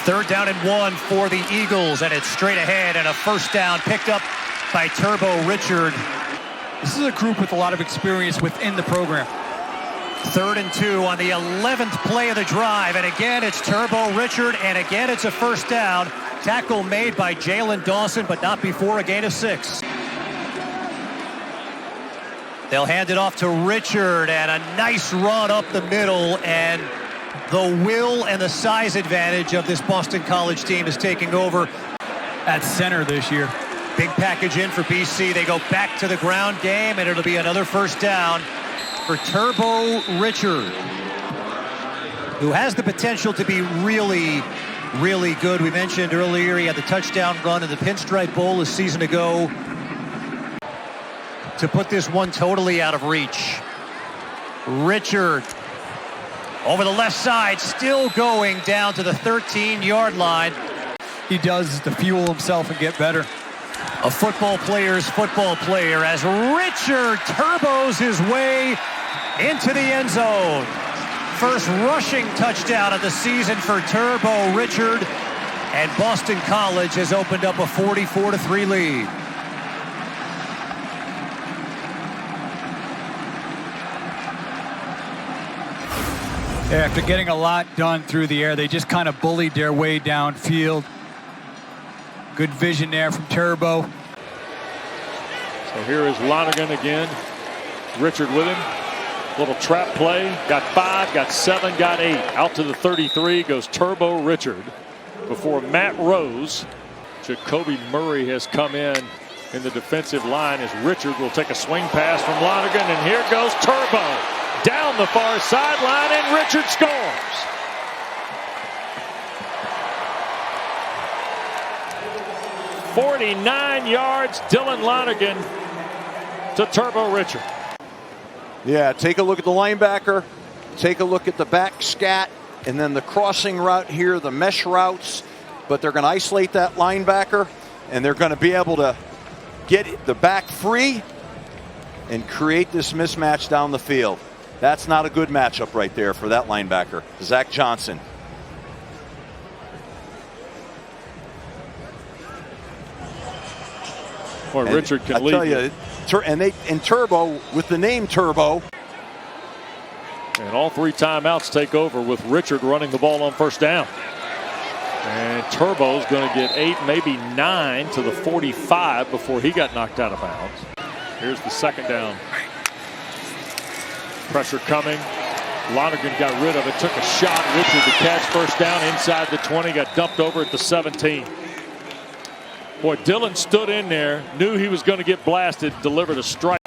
Third down and 1 for the Eagles, and it's straight ahead, and a first down picked up by Turbo Richard. This is a group with a lot of experience within the program. 3rd and 2 on the 11th play of the drive, and again it's Turbo Richard, and again it's a first down. Tackle made by Jalen Dawson, but not before a gain of 6. They'll hand it off to Richard, and a nice run up the middle, and the will and the size advantage of this Boston College team is taking over at center this year. Big package in for BC. They go back to the ground game, and it'll be another first down for Turbo Richard, who has the potential to be really, really good. We mentioned earlier he had the touchdown run in the Pinstripe Bowl a season ago to put this one totally out of reach. Richard over the left side, still going down to the 13-yard line. He does to fuel himself and get better. A football player's football player as Richard turbos his way into the end zone. First rushing touchdown of the season for Turbo Richard, and Boston College has opened up a 44-3 lead. After getting a lot done through the air, they just kind of bullied their way downfield. Good vision there from Turbo. So here is Lonergan again. Richard with him. Little trap play. Got 5, got 7, got 8. Out to the 33 goes Turbo Richard before Matt Rose. Jacoby Murray has come in the defensive line as Richard will take a swing pass from Lonergan, and here goes Turbo down the far sideline, and Richard scores. "49 yards, Dylan Lonergan to Turbo Richard." Yeah, take a look at the linebacker, take a look at the back scat, and then the crossing route here, the mesh routes. But they're going to isolate that linebacker, and they're going to be able to get the back free and create this mismatch down the field. That's not a good matchup right there for that linebacker, Zach Johnson. Boy, Richard can lead. I tell you, and Turbo with the name Turbo. And all 3 timeouts take over with Richard running the ball on first down. And Turbo's going to get 8, maybe 9 to the 45 before he got knocked out of bounds. Here's the second down. Pressure coming. Lonergan got rid of it, took a shot. Richard to catch, first down inside the 20, got dumped over at the 17. Boy, Dylan stood in there, knew he was going to get blasted, delivered a strike.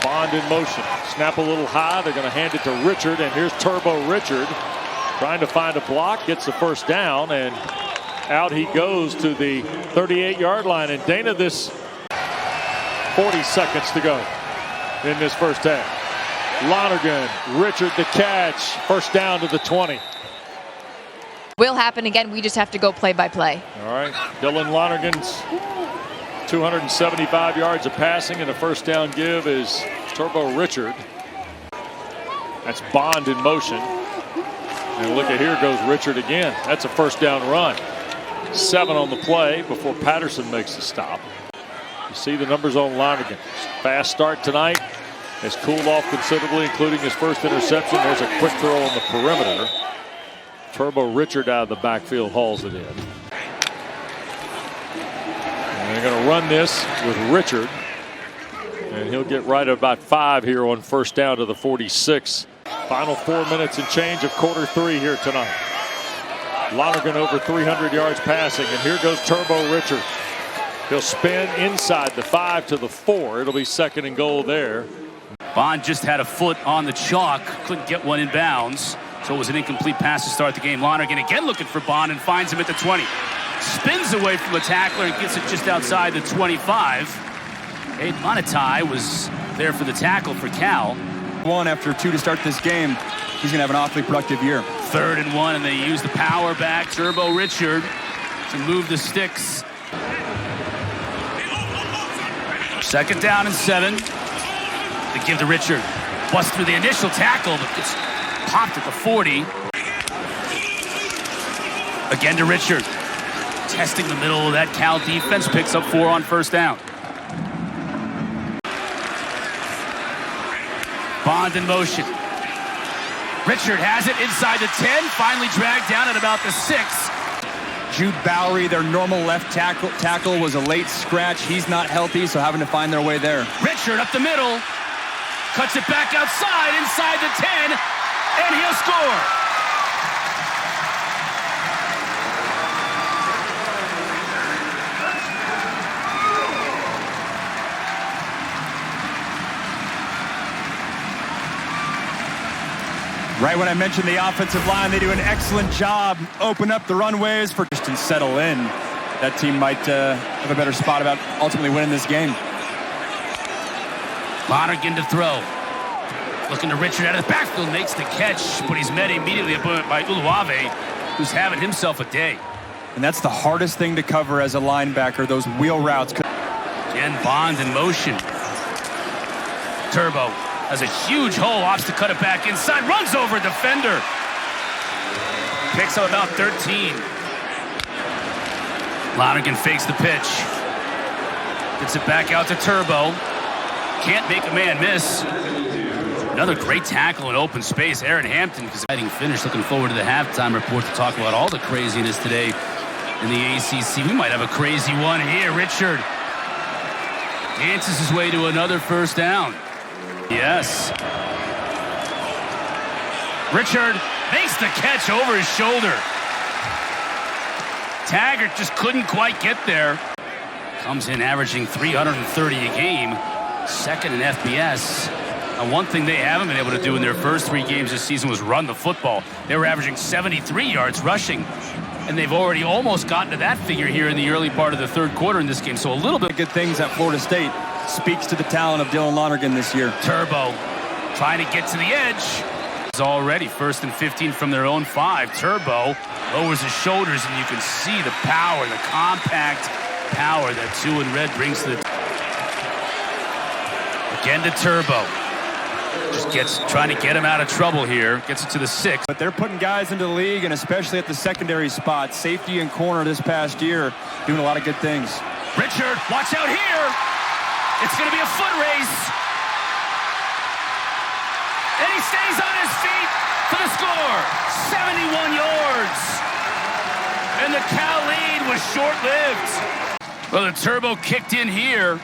Bond in motion. Snap a little high. They're going to hand it to Richard, and here's Turbo Richard trying to find a block, gets the first down, and out he goes to the 38-yard line. And Dana, this 40 seconds to go in this first half. Lonergan, Richard to catch, first down to the 20. Will happen again. We just have to go play by play. All right, Dylan Lonergan's 275 yards of passing, and a first down give is Turbo Richard. That's Bond in motion. And look at here goes Richard again. That's a first down run. 7 on the play before Patterson makes the stop. You see the numbers on Lonergan. Fast start tonight. Has cooled off considerably, including his first interception. There's a quick throw on the perimeter. Turbo Richard out of the backfield hauls it in. And they're going to run this with Richard. And he'll get right at about 5 here on first down to the 46. Final 4 minutes and change of quarter 3 here tonight. Lonergan over 300 yards passing, and here goes Turbo Richard. He'll spin inside the 5 to the 4. It'll be second and goal there. Bond just had a foot on the chalk, couldn't get one in bounds, so it was an incomplete pass to start the game. Lonergan again looking for Bond and finds him at the 20. Spins away from the tackler and gets it just outside the 25. Aiden Monetai was there for the tackle for Cal. 1 after 2 to start this game. He's going to have an awfully productive year. 3rd and 1, and they use the power back. Turbo Richard to move the sticks. 2nd down and 7. They give to Richard. Busts through the initial tackle, but gets popped at the 40. Again to Richard. Testing the middle of that Cal defense. Picks up 4 on first down. Bond in motion. Richard has it inside the 10. Finally dragged down at about the 6. Jude Bowery, their normal left tackle, was a late scratch. He's not healthy, so having to find their way there. Richard up the middle. Cuts it back outside, inside the 10, and he'll score. Right when I mentioned the offensive line, they do an excellent job. Open up the runways for just and settle in. That team might have a better spot about ultimately winning this game. Lonergan to throw. Looking to Richard out of the backfield, makes the catch, but he's met immediately by Uluave, who's having himself a day. And that's the hardest thing to cover as a linebacker, those wheel routes. Again, Bond in motion. Turbo has a huge hole, opts to cut it back inside, runs over a defender. Picks up about 13. Lonergan fakes the pitch. Gets it back out to Turbo. Can't make a man miss. Another great tackle in open space. Aaron Hampton, exciting finish. Looking forward to the halftime report to talk about all the craziness today in the ACC. We might have a crazy one here. Richard dances his way to another first down. Yes. Richard makes the catch over his shoulder. Taggart just couldn't quite get there. Comes in averaging 330 a game. Second in FBS. And one thing they haven't been able to do in their first 3 games this season was run the football. They were averaging 73 yards rushing. And they've already almost gotten to that figure here in the early part of the third quarter in this game. So a little bit of good things at Florida State. Speaks to the talent of Dylan Lonergan this year. Turbo trying to get to the edge. It's already 1st and 15 from their own 5. Turbo lowers his shoulders, and you can see the power, the compact power that 2 in red brings to the... Again to Turbo. Just trying to get him out of trouble here. Gets it to the 6. But they're putting guys into the league, and especially at the secondary spot. Safety and corner this past year, doing a lot of good things. Richard, watch out here. It's going to be a foot race. And he stays on his feet for the score. 71 yards. And the Cal lead was short-lived. Well, the Turbo kicked in here.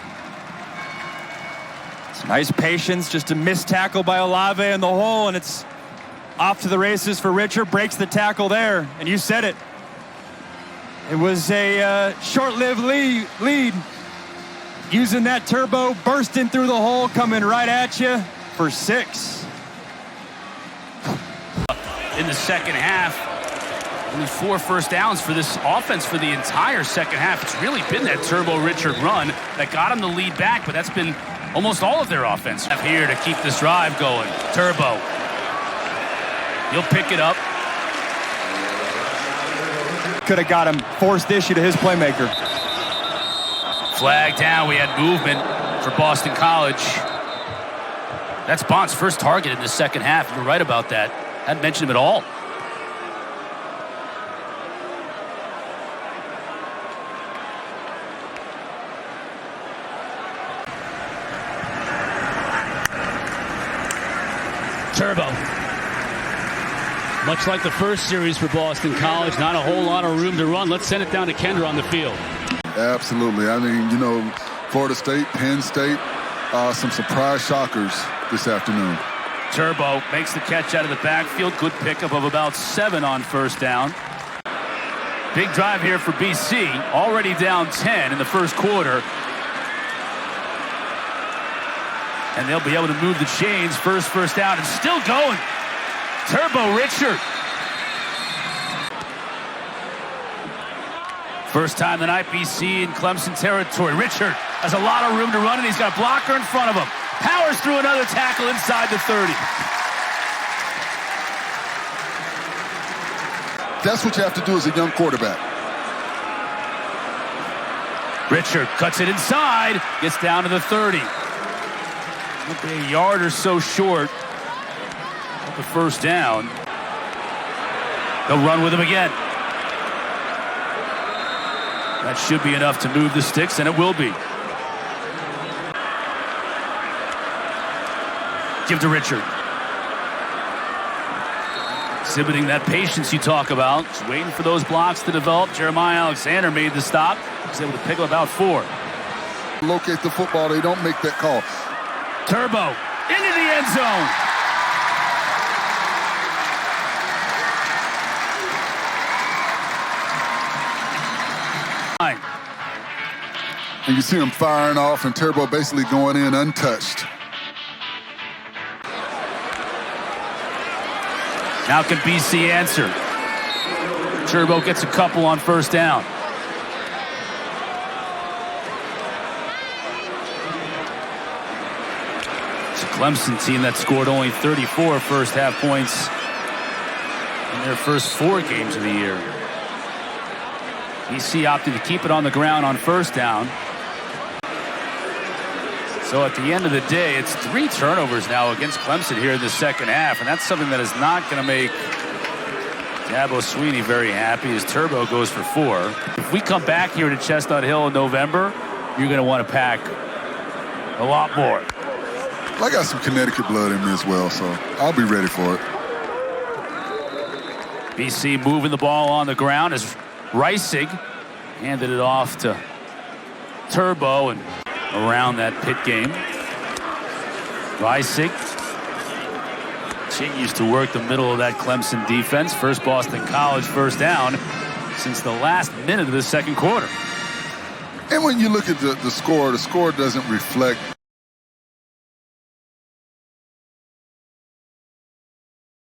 Nice patience, just a missed tackle by Olave in the hole, and it's off to the races for Richard. Breaks the tackle there, and you said it. It was a short-lived lead. Using that Turbo, bursting through the hole, coming right at you for 6. In the second half, only 4 first downs for this offense for the entire second half. It's really been that Turbo Richard run that got him the lead back, but that's been almost all of their offense here to keep this drive going. Turbo. He'll pick it up. Could have got him. Forced issue to his playmaker. Flag down. We had movement for Boston College. That's Bond's first target in the second half. You're right about that. Hadn't mentioned him at all. Turbo. Much like the first series for Boston College, not a whole lot of room to run. Let's send it down to Kendra on the field. Absolutely. I mean, you know, Florida State, Penn State, some surprise shockers this afternoon. Turbo makes the catch out of the backfield. Good pickup of about 7 on first down. Big drive here for BC. Already down 10 in the first quarter. And they'll be able to move the chains. First down, and still going. Turbo Richard. First time tonight, BC in Clemson territory. Richard has a lot of room to run, and he's got a blocker in front of him. Powers through another tackle inside the 30. That's what you have to do as a young quarterback. Richard cuts it inside, gets down to the 30. A yard or so short of the first down. They'll run with him again. That should be enough to move the sticks, and it will be. Give to Richard. Exhibiting that patience you talk about. Just waiting for those blocks to develop. Jeremiah Alexander made the stop. He's able to pick up about 4. Locate the football. They don't make that call. Turbo into the end zone. And you see him firing off and Turbo basically going in untouched. Now can BC answer? Turbo gets a couple on first down. It's a Clemson team that scored only 34 first half points in their first 4 games of the year. BC opted to keep it on the ground on first down. So at the end of the day, it's 3 turnovers now against Clemson here in the second half, and that's something that is not going to make Dabo Swinney very happy as Turbo goes for 4. If we come back here to Chestnut Hill in November, you're going to want to pack a lot more. I got some Connecticut blood in me as well, so I'll be ready for it. BC moving the ball on the ground as Reisig handed it off to Turbo and around that pit game. Reisig continues to work the middle of that Clemson defense. First Boston College first down since the last minute of the second quarter. And when you look at the score doesn't reflect